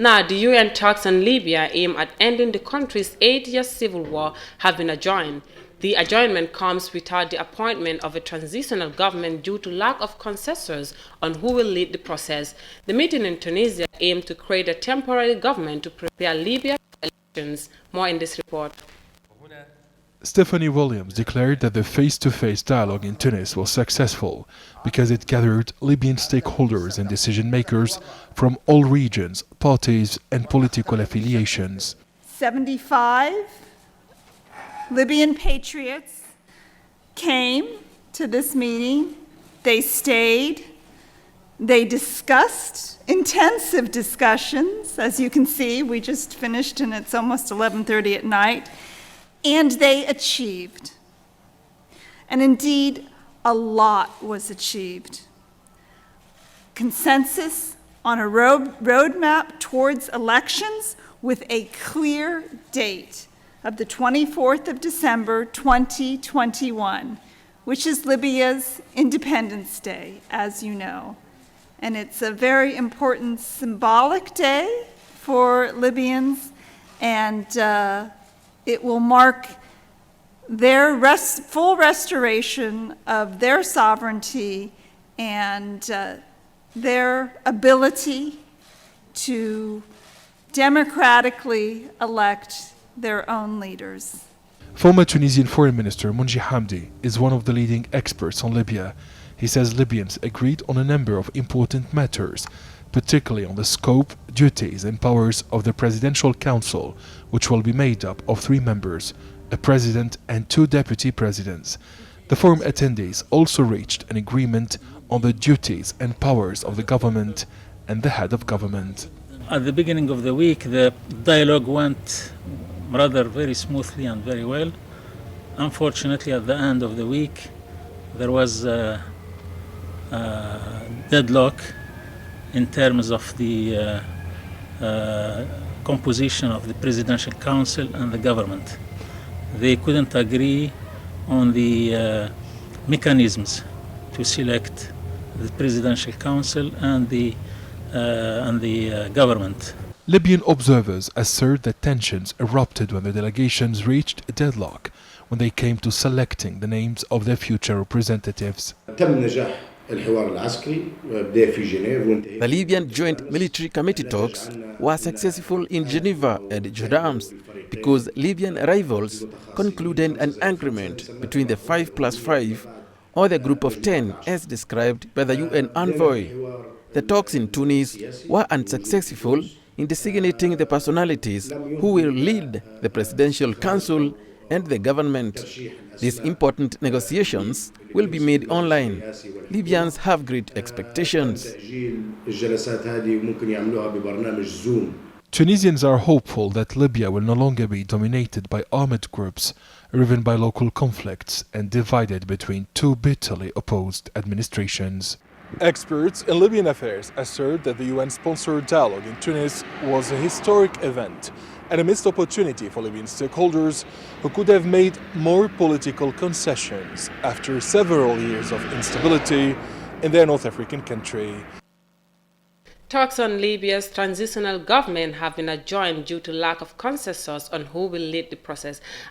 Now, the UN talks on Libya aimed at ending the country's 8-year civil war have been adjourned. The adjournment comes without the appointment of a transitional government due to lack of consensus on who will lead the process. The meeting in Tunisia aimed to create a temporary government to prepare Libya for elections. More in this report. Stephanie Williams declared that the face-to-face dialogue in Tunis was successful because it gathered Libyan stakeholders and decision-makers from all regions, parties and political affiliations. 75 Libyan patriots came to this meeting. They stayed. They discussed intensive discussions. As you can see, we just finished and it's almost 11:30 at night. And they achieved. And indeed, a lot was achieved. Consensus on a roadmap towards elections with a clear date of the 24th of December, 2021, which is Libya's Independence Day, as you know. And it's a very important symbolic day for Libyans, and it will mark their full restoration of their sovereignty and their ability to democratically elect their own leaders. Former Tunisian Foreign Minister Mounji Hamdi is one of the leading experts on Libya. He says Libyans agreed on a number of important matters, particularly on the scope, duties and powers of the Presidential Council, which will be made up of 3 members, a president and 2 deputy presidents. The forum attendees also reached an agreement on the duties and powers of the government and the head of government. At the beginning of the week, the dialogue went rather very smoothly and very well. Unfortunately, at the end of the week, there was a deadlock in terms of the composition of the Presidential Council and the government. They couldn't agree on the mechanisms to select the Presidential Council and the government. Libyan observers assert that tensions erupted when the delegations reached a deadlock when they came to selecting the names of their future representatives. The Libyan Joint Military Committee talks were successful in Geneva and Adjourned because Libyan rivals concluded an agreement between the 5+5 or the group of 10 as described by the UN envoy. The talks in Tunis were unsuccessful in designating the personalities who will lead the Presidential Council and the government. These important negotiations will be made online. Libyans have great expectations. Tunisians are hopeful that Libya will no longer be dominated by armed groups, driven by local conflicts and divided between 2 bitterly opposed administrations. Experts in Libyan affairs assert that the UN-sponsored dialogue in Tunis was a historic event and a missed opportunity for Libyan stakeholders who could have made more political concessions after several years of instability in their North African country. Talks on Libya's transitional government have been adjourned due to lack of consensus on who will lead the process.